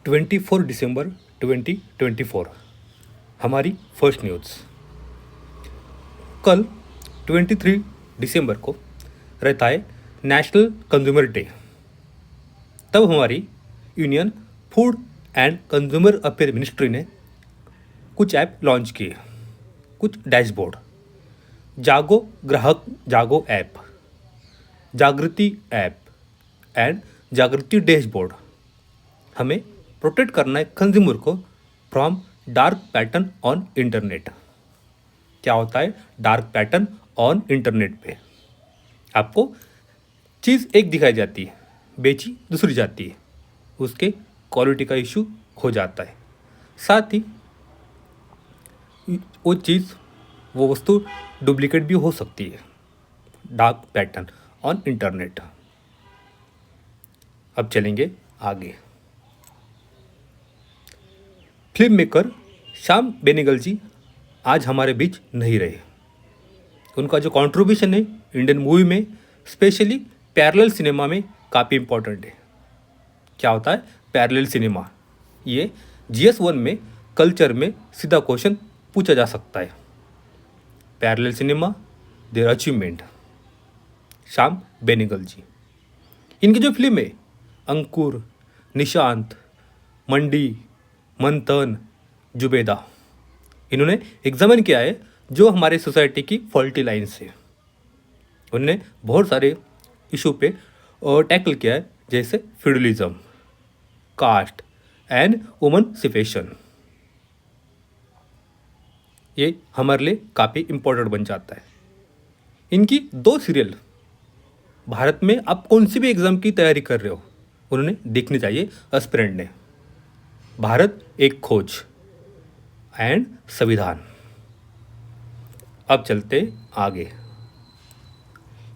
24 दिसंबर 2024 हमारी first news. कल 23 दिसंबर को रहता है नेशनल कंज्यूमर डे। तब हमारी union food and consumer affair ministry ने कुछ ऐप लॉन्च किए, कुछ डैशबोर्ड। जागो ग्राहक जागो ऐप, जागृति ऐप एंड जागृति डैशबोर्ड। हमें प्रोटेक्ट करना है कंज्यूमर को from dark pattern on internet. क्या होता है डार्क पैटर्न ऑन इंटरनेट पे? आपको चीज़ एक दिखाई जाती है, बेची दूसरी जाती है, उसके क्वालिटी का इशू हो जाता है। साथ ही वो चीज़ वो वस्तु डुप्लीकेट भी हो सकती है। Dark pattern on internet. अब चलेंगे आगे। फिल्म मेकर श्याम बेनेगल जी आज हमारे बीच नहीं रहे। उनका जो कंट्रीब्यूशन है इंडियन मूवी में, स्पेशली पैरेलल सिनेमा में, काफ़ी इम्पोर्टेंट है। क्या होता है पैरेलल सिनेमा? ये GS1 में कल्चर में सीधा क्वेश्चन पूछा जा सकता है। Parallel cinema, their achievement. Shyam Benegal ji, इनकी जो फिल्म है अंकुर, निशांत, मंडी, मंथन, जुबेदा, इन्होंने एग्जामिन किया है जो हमारे सोसाइटी की फॉल्टी लाइन्स है। उन्होंने बहुत सारे इशू पे टैकल किया है, जैसे फ्यूडलिज्म, कास्ट एंड वुमनसिफेशन। ये हमारे लिए काफ़ी इम्पोर्टेंट बन जाता है। इनकी 2 सीरियल भारत में आप कौन सी भी एग्ज़ाम की तैयारी कर रहे हो, उन्होंने देखनी चाहिए एस्पिरेंट ने। भारत एक खोज एंड संविधान। अब चलते आगे।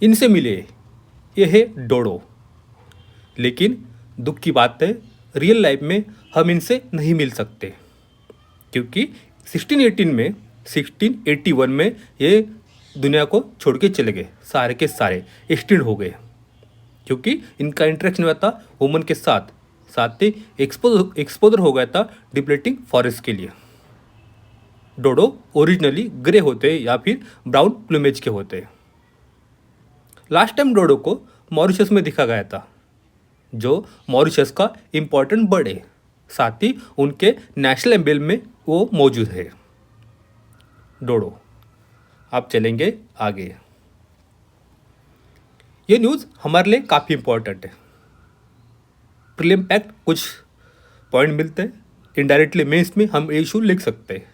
इनसे मिले ये है डोडो, लेकिन दुख की बात है रियल लाइफ में हम इनसे नहीं मिल सकते, क्योंकि 1681 में ये दुनिया को छोड़ के चले गए। सारे के सारे एक्सटिंक्ट हो गए, क्योंकि इनका इंटरेक्शन हुआ था वुमन के साथ ही एक्सपोजर हो गया था डिप्लेटिंग फॉरेस्ट के लिए। डोडो ओरिजिनली ग्रे होते या फिर ब्राउन प्लूमेज के होते। लास्ट टाइम डोडो को मॉरिशस में देखा गया था, जो मॉरिशस का इम्पोर्टेंट बर्ड है। साथ ही उनके नेशनल एम्बलम में वो मौजूद है डोडो। आप चलेंगे आगे। ये न्यूज़ हमारे लिए काफ़ी इम्पोर्टेंट है। प्रीलिम पैक्ट कुछ पॉइंट मिलते हैं, इनडायरेक्टली मेंस में हम ये इशू लिख सकते हैं।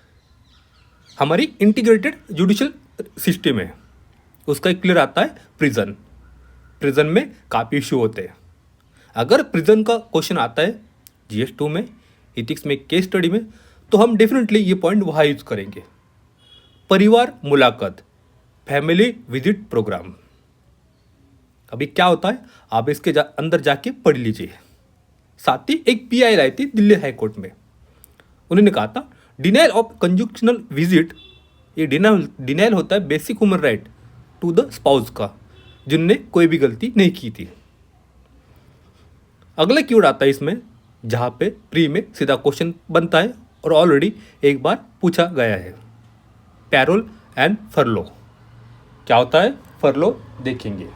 हमारी इंटीग्रेटेड जुडिशल सिस्टम है, उसका एक क्लियर आता है प्रिजन में काफ़ी इशू होते हैं। अगर प्रिजन का क्वेश्चन आता है GS2 में, इथिक्स में, केस स्टडी में, तो हम डेफिनेटली ये पॉइंट वहाँ यूज करेंगे। परिवार मुलाकात, फैमिली विजिट प्रोग्राम। अभी क्या होता है आप इसके अंदर जाके पढ़ लीजिए। साथ ही एक PI आई थी दिल्ली हाई कोर्ट में, उन्होंने कहा था डिनाइल ऑफ कंजुक्शनल विजिट, ये डिनाइल होता है basic human right to the spouse का, जिनने कोई भी गलती नहीं की थी। अगला कीवर्ड आता है इसमें, जहाँ पे प्री में सीधा क्वेश्चन बनता है और ऑलरेडी एक बार पूछा गया है, पैरोल एंड फरलो। क्या होता है फरलो देखेंगे।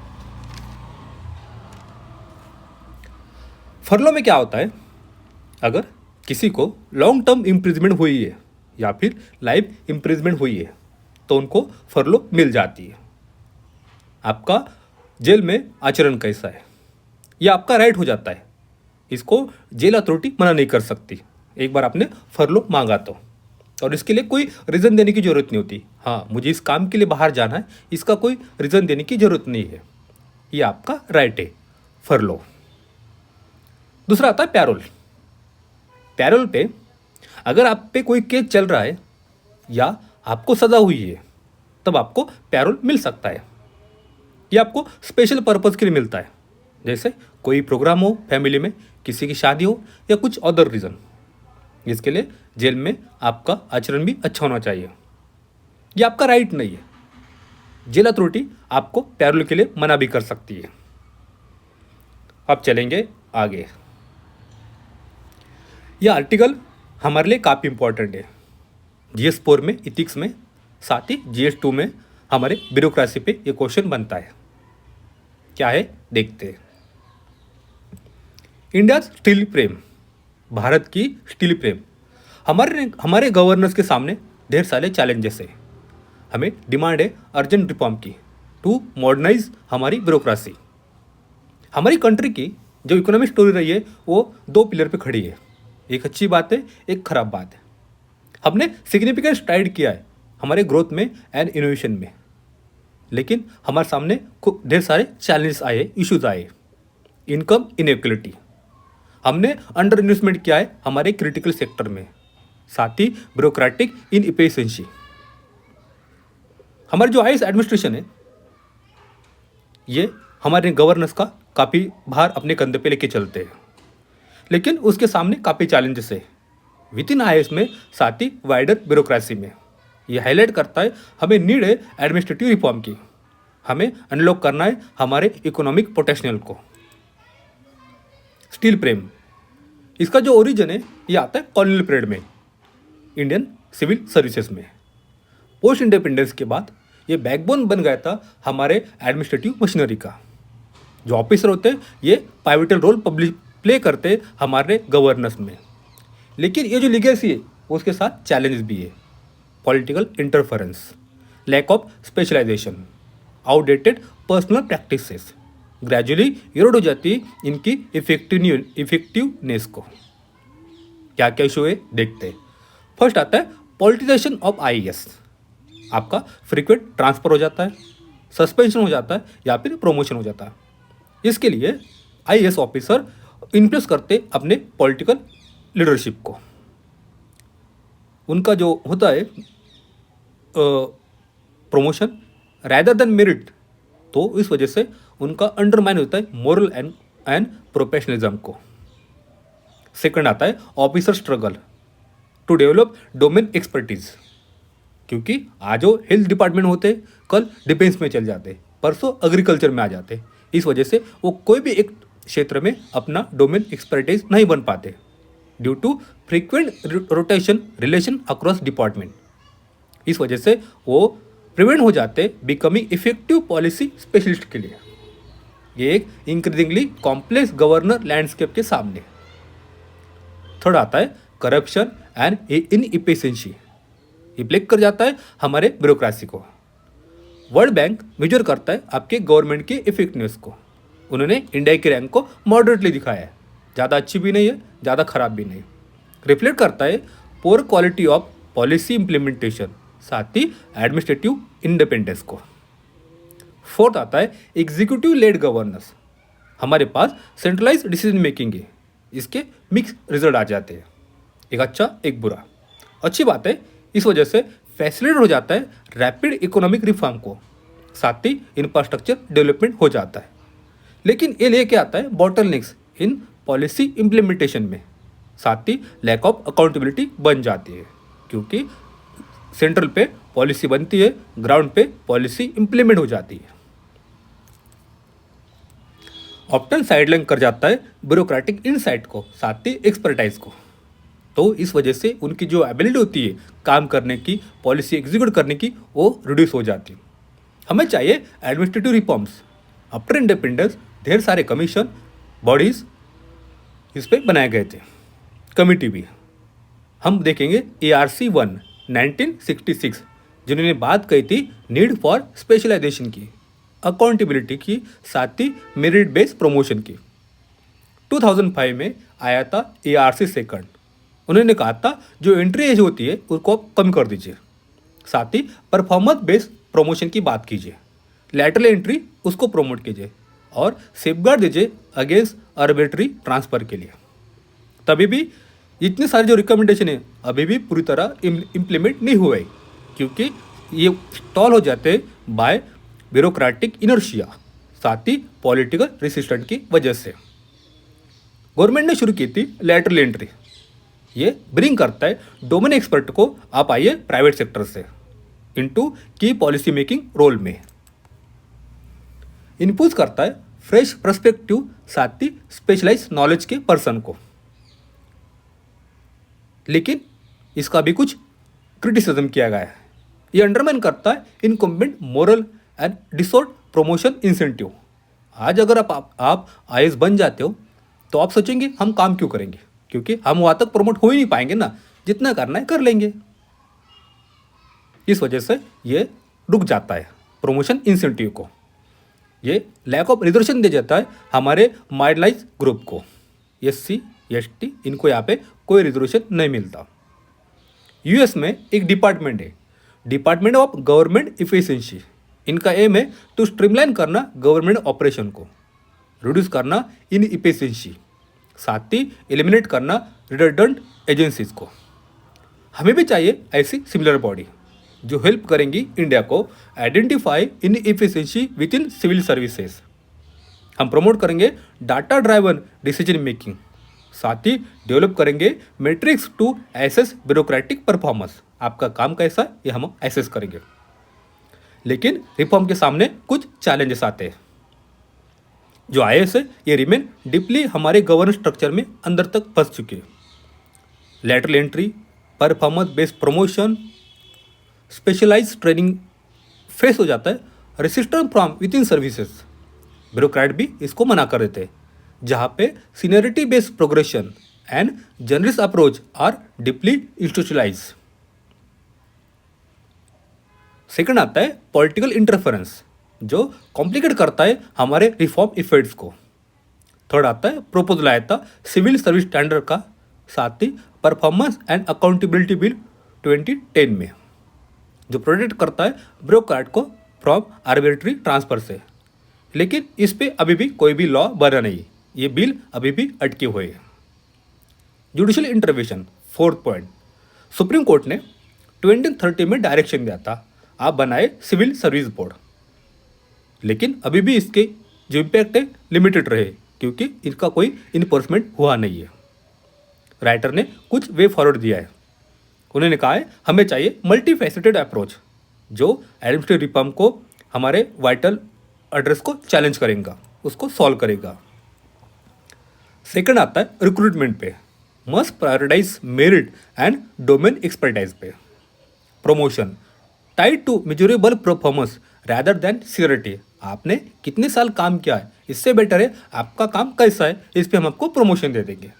फरलो में क्या होता है, अगर किसी को लॉन्ग टर्म इम्प्रिजमेंट हुई है या फिर लाइफ इम्प्रिजमेंट हुई है तो उनको फरलो मिल जाती है। आपका जेल में आचरण कैसा है, यह आपका राइट हो जाता है। इसको जेल अथॉरिटी मना नहीं कर सकती एक बार आपने फरलो मांगा तो, और इसके लिए कोई रीज़न देने की ज़रूरत नहीं होती। हाँ, मुझे इस काम के लिए बाहर जाना है, इसका कोई रीज़न देने की ज़रूरत नहीं है, ये आपका राइट है फरलो। दूसरा आता है पैरोल। पैरोल पे अगर आप पे कोई केस चल रहा है या आपको सज़ा हुई है, तब आपको पैरोल मिल सकता है। ये आपको स्पेशल पर्पज़ के लिए मिलता है, जैसे कोई प्रोग्राम हो फैमिली में, किसी की शादी हो या कुछ अदर रीज़न, जिसके लिए जेल में आपका आचरण भी अच्छा होना चाहिए। ये आपका राइट नहीं है, जेल अथॉरिटी आपको पैरोल के लिए मना भी कर सकती है। अब चलेंगे आगे। यह आर्टिकल हमारे लिए काफ़ी इम्पोर्टेंट है। GS4 में इथिक्स में, साथ ही GS2 में हमारे ब्यूरोक्रेसी पे ये क्वेश्चन बनता है। क्या है देखते हैं। इंडिया स्टील फ्रेम, भारत की स्टील फ्रेम। हमारे गवर्नेंस के सामने ढेर सारे चैलेंजेस है। हमें डिमांड है अर्जेंट रिफॉर्म की टू मॉडर्नाइज हमारी ब्यूरोक्रेसी। हमारी कंट्री की जो इकोनॉमिक स्टोरी रही है वो 2 पिलर पे खड़ी है। एक अच्छी बात है, एक खराब बात है। हमने सिग्निफिकेंट स्ट्राइड किया है हमारे ग्रोथ में एंड इनोवेशन में, लेकिन हमारे सामने ढेर सारे चैलेंजेस आए, इश्यूज आए। इनकम इनइक्वलिटी, हमने अंडर इन्वेस्टमेंट किया है हमारे क्रिटिकल सेक्टर में, साथ ही ब्यूरोक्रेटिक इनएफिशिएंसी। हमारी जो आईएएस एडमिनिस्ट्रेशन है ये हमारे गवर्नेंस का काफ़ी भार अपने कंधे पे लेके चलते हैं, लेकिन उसके सामने काफ़ी चैलेंजेस है विद इन आईएएस में, साथ ही वाइडर ब्यूरोक्रेसी में। ये हाईलाइट करता है हमें नीड है एडमिनिस्ट्रेटिव रिफॉर्म की। हमें अनलॉक करना है हमारे इकोनॉमिक पोटेंशियल को। स्टील फ्रेम, इसका जो ओरिजिन है ये आता है कॉलोनियल पीरियड में, इंडियन सिविल सर्विसेज में। पोस्ट इंडिपेंडेंस के बाद ये बैकबोन बन गया था हमारे एडमिनिस्ट्रेटिव मशीनरी का। जो ऑफिसर होते हैं ये पाइवटल रोल प्ले करते हैं हमारे गवर्नेंस में, लेकिन ये जो लीगेसी है उसके साथ चैलेंजेस भी है। Political interference, lack of specialization, outdated personnel practices gradually erode हो जाती है इनकी इफेक्टिवनेस को। क्या क्या इशू है देखते हैं। फर्स्ट आता है पॉलिटिजाइजेशन ऑफ आईएएस। आपका फ्रीक्वेंट ट्रांसफर हो जाता है, सस्पेंशन हो जाता है या फिर प्रमोशन हो जाता है। इसके लिए आईएएस ऑफिसर इन्फ्लुएंस करते अपने पॉलिटिकल लीडरशिप को। उनका जो होता है प्रमोशन रैदर देन मेरिट, तो इस वजह से उनका अंडरमाइन होता है मोरल एंड प्रोफेशनलिज्म को। सेकंड आता है officer struggle to develop domain expertise, क्योंकि आज जो हेल्थ डिपार्टमेंट होते कल डिफेंस में चल जाते, परसों एग्रीकल्चर में आ जाते। इस वजह से वो कोई भी एक क्षेत्र में अपना डोमेन एक्सपर्टीज नहीं बन पाते due to frequent rotation relation across department. इस वजह से वो प्रिवेंट हो जाते बिकमिंग इफेक्टिव पॉलिसी स्पेशलिस्ट के लिए। ये एक इंक्रीजिंगली कॉम्प्लेक्स गवर्नर लैंडस्केप के सामने। थर्ड आता है करप्शन एंड इनएफिशिएंसी, ये ब्लेक कर जाता है हमारे ब्यूरोक्रेसी को। वर्ल्ड बैंक मेजर करता है आपके गवर्नमेंट की इफेक्टिवनेस को। उन्होंने इंडिया की रैंक को मॉडरेटली दिखाया है, ज़्यादा अच्छी भी नहीं है, ज़्यादा खराब भी नहीं। रिफ्लेक्ट करता है poor quality of policy implementation, साथ ही एडमिनिस्ट्रेटिव इंडिपेंडेंस को। फोर्थ आता है एग्जीक्यूटिव लेड गवर्नेंस। हमारे पास सेंट्रलाइज डिसीजन मेकिंग है, इसके मिक्स रिजल्ट आ जाते हैं, एक अच्छा एक बुरा। अच्छी बात है, इस वजह से फैसिलिटेट हो जाता है रैपिड इकोनॉमिक रिफॉर्म को, साथ ही इंफ्रास्ट्रक्चर डेवलपमेंट हो जाता है। लेकिन ये लेके आता है बॉटलनेक्स इन पॉलिसी इम्प्लीमेंटेशन में, साथ ही लैक ऑफ अकाउंटेबिलिटी बन जाती है, क्योंकि सेंट्रल पे पॉलिसी बनती है, ग्राउंड पे पॉलिसी इम्प्लीमेंट हो जाती है। ऑप्टन साइडलाइन कर जाता है ब्यूरोक्रेटिक इनसाइट को, साथ ही एक्सपर्टाइज को। तो इस वजह से उनकी जो एबिलिटी होती है काम करने की, पॉलिसी एग्जीक्यूट करने की, वो रिड्यूस हो जाती है। हमें चाहिए एडमिनिस्ट्रेटिव रिफॉर्म्स। आफ्टर इंडिपेंडेंस ढेर सारे कमीशन बॉडीज इस पर बनाए गए थे, कमिटी भी। हम देखेंगे ARC-1 1966, जिन्होंने बात कही थी नीड फॉर स्पेशलाइजेशन की, अकाउंटेबिलिटी की, साथ ही मेरिट बेस्ड प्रमोशन की। 2005 में आया था ARC-2। उन्होंने कहा था जो एंट्री एज होती है उसको आप कम कर दीजिए, साथ ही परफॉर्मेंस बेस्ड प्रमोशन की बात कीजिए, लैटरल एंट्री उसको प्रमोट कीजिए और सेफगार्ड दीजिए अगेंस्ट आर्बिट्री ट्रांसफ़र के लिए। तभी भी इतने सारे जो रिकमेंडेशन है अभी भी पूरी तरह इम्प्लीमेंट नहीं हुए, क्योंकि ये स्टॉल हो जाते बाय ब्यूरोक्रेटिक इनर्शिया, साथ ही पॉलिटिकल रेसिस्टेंट की वजह से। गवर्नमेंट ने शुरू की थी लैटरल एंट्री। ये ब्रिंग करता है डोमेन एक्सपर्ट को, आप आइए प्राइवेट सेक्टर से इनटू की पॉलिसी मेकिंग रोल में। इनपुट करता है फ्रेश पर्सपेक्टिव, साथ ही स्पेशलाइज नॉलेज के पर्सन को। लेकिन इसका भी कुछ क्रिटिसिज्म किया गया है। ये अंडरमाइन करता है incumbent morale and distort promotion incentive. आज अगर आप आईएएस बन जाते हो तो आप सोचेंगे हम काम क्यों करेंगे, क्योंकि हम वहाँ तक प्रमोट हो ही नहीं पाएंगे ना, जितना करना है कर लेंगे। इस वजह से ये रुक जाता है प्रमोशन इंसेंटिव को। ये लैक ऑफ रिजर्वेशन दे जाता है हमारे मार्जिनलाइज ग्रुप को। एससी एसटी इनको यहाँ पे कोई रिजर्वेशन नहीं मिलता। यूएस में एक डिपार्टमेंट है, डिपार्टमेंट ऑफ गवर्नमेंट इफिशिएंसी। इनका एम है टू स्ट्रीमलाइन करना गवर्नमेंट ऑपरेशन को, रिड्यूस करना इन इफिशिएंसी, साथ ही एलिमिनेट करना रिडंडेंट एजेंसीज को। हमें भी चाहिए ऐसी सिमिलर बॉडी जो हेल्प करेंगी इंडिया को identify inefficiency within civil services. हम प्रमोट करेंगे डाटा ड्राइवन डिसीजन मेकिंग, साथ ही डेवलप करेंगे metrics to assess bureaucratic performance. आपका काम कैसा है ये हम एसेस करेंगे। लेकिन रिफॉर्म के सामने कुछ चैलेंजेस आते हैं। जो आईएएस है ये रिमेन डीपली हमारे गवर्नेंस स्ट्रक्चर में अंदर तक फंस चुके हैं। Lateral entry, performance based promotion, specialize training face हो जाता है, resistance from within services. Bureaucrat भी इसको मना कर देते हैं, जहाँ पे seniority based progression and generous approach are deeply institutionalize. Second आता है पॉलिटिकल इंटरफेरेंस, जो कॉम्प्लिकेट करता है हमारे रिफॉर्म इफेक्ट्स को। थर्ड आता है प्रोपोजल आया था सिविल सर्विस स्टैंडर्ड का, साथ ही परफॉर्मेंस एंड अकाउंटेबिलिटी बिल 2010 में, जो प्रोटेक्ट करता है ब्यूरोक्रेट को फ्रॉम आर्बिट्री ट्रांसफर से। लेकिन इस पे अभी भी कोई भी लॉ बना नहीं, ये बिल अभी भी अटके हुए हैं। Judicial intervention, fourth point, supreme court ने 2030 में डायरेक्शन दिया था आप बनाए सिविल सर्विस बोर्ड, लेकिन अभी भी इसके जो इम्पैक्ट है लिमिटेड रहे, क्योंकि इनका कोई इन्फोर्समेंट हुआ नहीं है। राइटर ने कुछ वे फॉरवर्ड दिया है। उन्होंने कहा है हमें चाहिए मल्टी फैसेटेड अप्रोच जो एडमिनिस्ट्रेटिव रिफॉर्म को, हमारे वाइटल एड्रेस को चैलेंज करेगा, उसको सॉल्व करेगा। सेकंड आता है रिक्रूटमेंट पे, must prioritise merit and domain expertise पे। Promotion tied to measurable performance rather than seniority. आपने कितने साल काम किया है, इससे बेटर है आपका काम कैसा है, इस पे हम आपको प्रमोशन दे देंगे।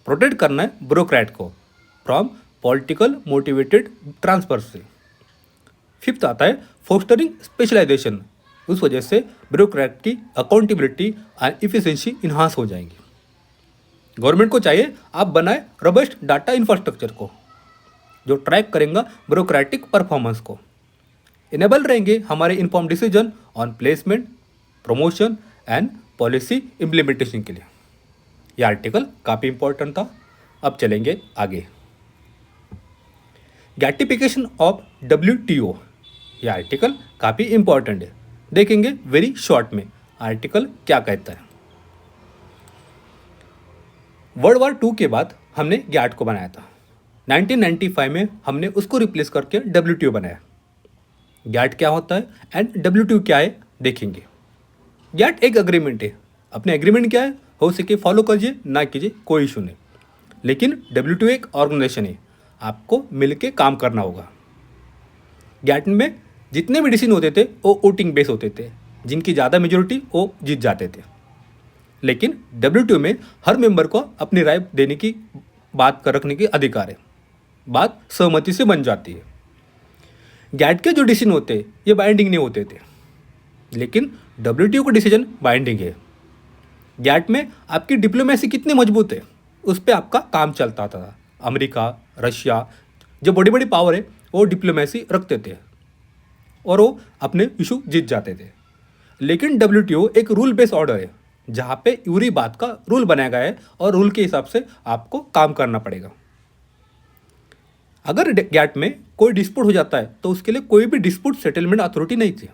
प्रोटेक्ट करना है ब्यूरोक्रेट को फ्रॉम पॉलिटिकल मोटिवेटेड ट्रांसफर से। फिफ्थ आता है फोस्टरिंग स्पेशलाइजेशन, उस वजह से ब्यूरोक्रेट की अकाउंटेबिलिटी एंड इफिशिएंसी इन्हांस हो जाएंगी। गवर्नमेंट को चाहिए आप बनाए रोबस्ट डाटा इंफ्रास्ट्रक्चर को, जो ट्रैक करेगा ब्यूरोक्रेटिक परफॉर्मेंस को। इनेबल रहेंगे हमारे inform decision on placement, promotion and policy implementation के लिए। यह आर्टिकल काफ़ी इंपॉर्टेंट था। अब चलेंगे आगे। गैटिफिकेशन ऑफ WTO, यह आर्टिकल काफ़ी इंपॉर्टेंट है, देखेंगे वेरी शॉर्ट में आर्टिकल क्या कहता है। वर्ल्ड वॉर 2 के बाद हमने गैट को बनाया था। 1995 में हमने उसको रिप्लेस करके WTO बनाया। गैट क्या होता है एंड WTO क्या है देखेंगे। गैट एक अग्रीमेंट है, अपने एग्रीमेंट क्या है हो सके फॉलो कीजिए, ना कीजिए कोई इशू नहीं, लेकिन WTO एक ऑर्गेनाइजेशन है, आपको मिलके काम करना होगा। गैट में जितने भी डिसीजन होते थे वो वोटिंग बेस होते थे, जिनकी ज़्यादा मेजोरिटी वो जीत जाते थे। लेकिन WTO में हर मेंबर को अपनी राय देने की बात कर रखने के अधिकार है, बात सहमति से बन जाती है। गैट के जो डिसीजन होते ये बाइंडिंग नहीं होते थे, लेकिन WTO का डिसीजन बाइंडिंग है। गैट में आपकी डिप्लोमेसी कितनी मजबूत है उस पर आपका काम चलता था। अमेरिका, रशिया, जो बड़ी बड़ी पावर है वो डिप्लोमेसी रखते थे और वो अपने इशू जीत जाते थे। लेकिन WTO एक रूल बेस्ड ऑर्डर है, जहाँ पे पूरी बात का रूल बनाया गया है और रूल के हिसाब से आपको काम करना पड़ेगा। अगर गैट में कोई डिस्प्यूट हो जाता है तो उसके लिए कोई भी डिस्प्यूट सेटलमेंट अथॉरिटी नहीं थी।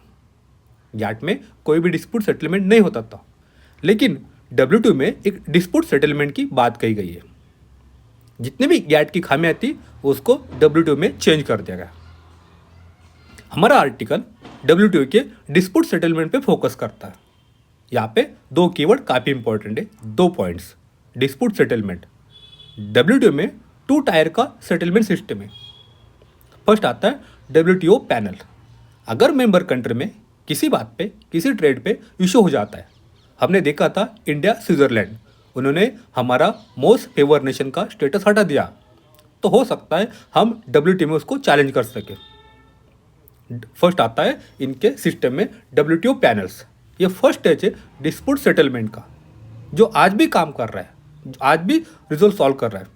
गैट में कोई भी डिस्प्यूट सेटलमेंट नहीं होता था, लेकिन WTO में एक डिस्प्यूट सेटलमेंट की बात कही गई है। जितने भी गैट की खामियां थी उसको WTO में चेंज कर दिया गया। हमारा आर्टिकल WTO के डिस्प्यूट सेटलमेंट पे फोकस करता है। यहाँ पे 2 कीवर्ड काफ़ी इंपॉर्टेंट है, 2 पॉइंट्स। डिस्प्यूट सेटलमेंट WTO में 2 टायर का सेटलमेंट सिस्टम है। फर्स्ट आता है WTO पैनल। अगर मेंबर कंट्री में किसी बात पे, किसी ट्रेड पे इशू हो जाता है, हमने देखा था इंडिया स्विट्जरलैंड, उन्होंने हमारा मोस्ट फेवर नेशन का स्टेटस हटा दिया, तो हो सकता है हम WTO में उसको चैलेंज कर सके। फर्स्ट आता है इनके सिस्टम में WTO पैनल्स। ये फर्स्ट स्टेज है डिस्प्यूट सेटलमेंट का, जो आज भी काम कर रहा है, जो आज भी रिजोल्व सॉल्व कर रहा है।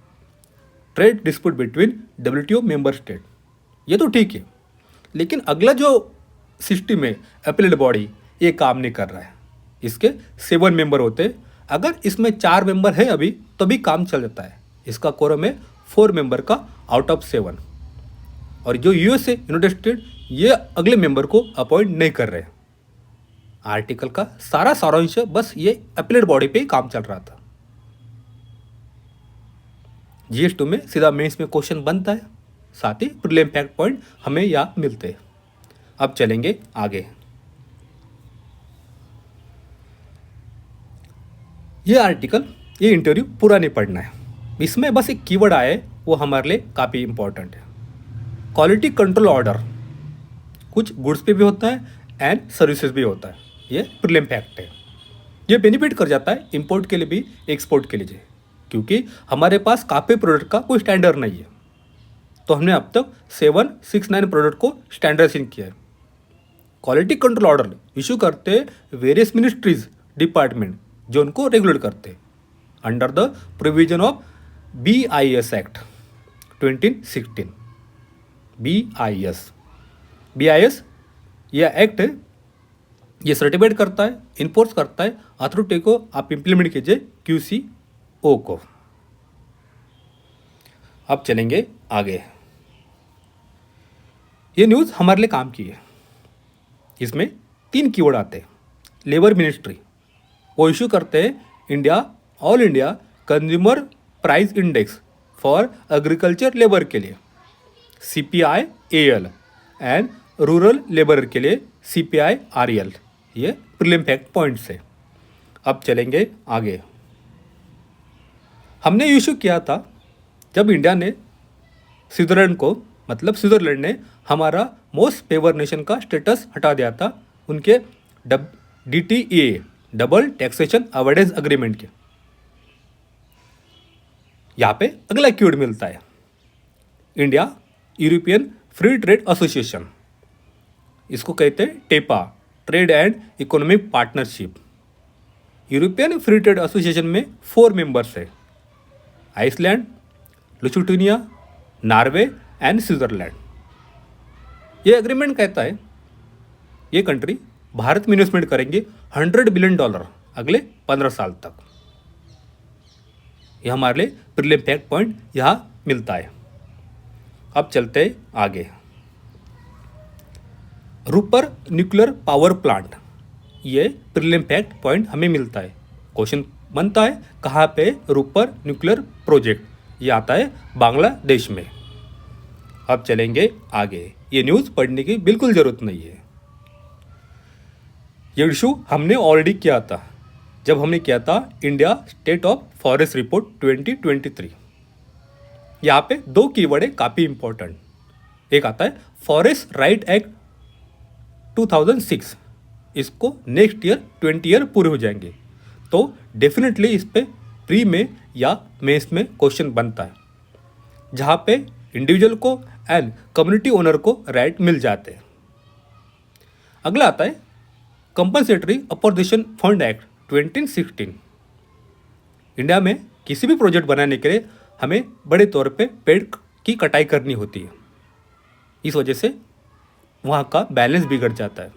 Trade dispute between WTO member state, ये तो ठीक है, लेकिन अगला जो सिस्टम है अपीलेट बॉडी, ये काम नहीं कर रहा है। इसके 7 मेंबर होते हैं, अगर इसमें 4 मेंबर है अभी तो भी काम चल जाता है। इसका कोरम है 4 मेंबर का आउट ऑफ 7। और जो USA यूनाइटेड स्टेट, ये अगले मेंबर को अपॉइंट नहीं कर रहे। आर्टिकल का सारा सारांश बस ये अपीलेट बॉडी पे ही काम चल रहा था। GS2 में सीधा मेंस में क्वेश्चन बनता है, साथ ही प्रीलिम फैक्ट पॉइंट हमें यहाँ मिलते हैं। अब चलेंगे आगे। ये आर्टिकल, ये इंटरव्यू पूरा नहीं पढ़ना है, इसमें बस एक कीवर्ड आया है, वो हमारे लिए काफ़ी इंपॉर्टेंट है। क्वालिटी कंट्रोल ऑर्डर कुछ गुड्स पे भी होता है एंड सर्विसेज भी होता है, ये प्रीलिम फैक्ट है। ये बेनिफिट कर जाता है इंपोर्ट के लिए भी, एक्सपोर्ट के लिए, क्योंकि हमारे पास काफ़ी प्रोडक्ट का कोई स्टैंडर्ड नहीं है, तो हमने अब तक 769 प्रोडक्ट को स्टैंडर्डाइजेशन किया है। क्वालिटी कंट्रोल ऑर्डर इशू करते वेरियस मिनिस्ट्रीज, डिपार्टमेंट, जो उनको रेगुलेट करते हैं under the provision of BIS act 2016। BIS यह एक्ट है, ये सर्टिफाइड करता है, इन्फोर्स करता है अथॉरिटी को, आप इंप्लीमेंट कीजिए QCO को। अब चलेंगे आगे। ये न्यूज़ हमारे लिए काम की है। इसमें 3 कीवर्ड आते हैं। लेबर मिनिस्ट्री, वो इशू करते हैं all India consumer price index for agriculture labour के लिए CPI-AL एंड रूरल लेबर के लिए CPI-REL। ये प्रीलिम फैक्ट पॉइंट्स है। अब चलेंगे आगे। हमने इशू किया था जब इंडिया ने स्विट्जरलैंड ने हमारा मोस्ट फेवर नेशन का स्टेटस हटा दिया था उनके DTEA, double taxation avoidance agreement के। यहाँ पे अगला कीवर्ड मिलता है India European free trade association, इसको कहते हैं TEPA, trade and economic partnership. European free trade association में 4 मेंबर्स है, Iceland, Lithuania, Norway and Switzerland. ये एग्रीमेंट कहता है ये कंट्री भारत में इन्वेस्टमेंट करेंगे $100 बिलियन अगले 15 साल तक। यह हमारे लिए प्रीलिम फैक्ट पॉइंट यहाँ मिलता है। अब चलते हैं आगे। रूपर न्यूक्लियर पावर प्लांट, ये प्रीलिम फैक्ट पॉइंट हमें मिलता है। क्वेश्चन बनता है कहाँ पे रूपर न्यूक्लियर प्रोजेक्ट, ये आता है बांग्लादेश में। अब चलेंगे आगे। ये न्यूज़ पढ़ने की बिल्कुल ज़रूरत नहीं है। ये इशू हमने ऑलरेडी किया था जब हमने किया था India state of forest report 2023। यहाँ पे 2 कीवर्ड है काफ़ी इंपॉर्टेंट। एक आता है फॉरेस्ट राइट एक्ट 2006, इसको नेक्स्ट ईयर 20 ईयर पूरे हो जाएंगे, तो डेफिनेटली इस पे प्री में या मेंस में क्वेश्चन बनता है, जहाँ पे इंडिविजुअल को एंड कम्युनिटी ओनर को राइट मिल जाते हैं। अगला आता है compensatory opposition fund act 2016। India में किसी भी प्रोजेक्ट बनाने के लिए हमें बड़े तौर पे पेड़ की कटाई करनी होती है, इस वजह से वहाँ का बैलेंस बिगड़ जाता है।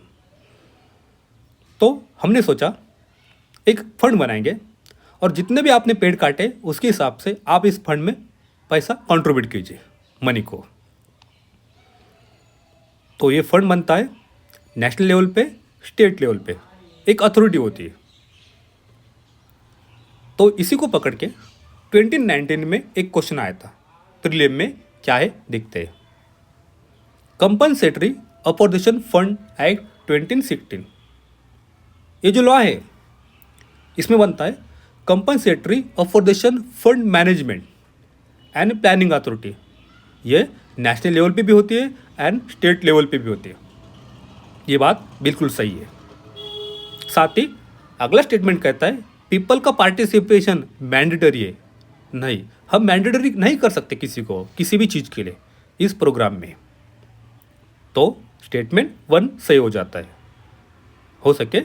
तो हमने सोचा एक फंड बनाएंगे और जितने भी आपने पेड़ काटे उसके हिसाब से आप इस फंड में पैसा कंट्रीब्यूट कीजिए, मनी को। तो ये फंड बनता है नेशनल लेवल पे, स्टेट लेवल पे, एक अथॉरिटी होती है। तो इसी को पकड़ के 2019 में एक क्वेश्चन आया था प्रीलिम में, क्या है देखते हैं। कंपनसेटरी अपोजिशन फंड एक्ट 2016, ये जो लॉ है इसमें बनता है compensatory opposition fund management and planning authority, ये नेशनल लेवल पे भी होती है एंड स्टेट लेवल पे भी होती है। ये बात बिल्कुल सही है। साथ ही अगला स्टेटमेंट कहता है पीपल का पार्टिसिपेशन मैंडेटरी है। नहीं, हम मैंडेटरी नहीं कर सकते किसी को किसी भी चीज़ के लिए इस प्रोग्राम में। तो स्टेटमेंट 1 सही हो जाता है। हो सके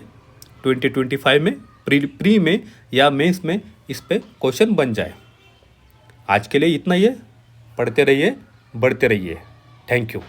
2025 में प्री में या मेंस में इस पे क्वेश्चन बन जाए। आज के लिए इतना ही है। पढ़ते रहिए, बढ़ते रहिए। Thank you.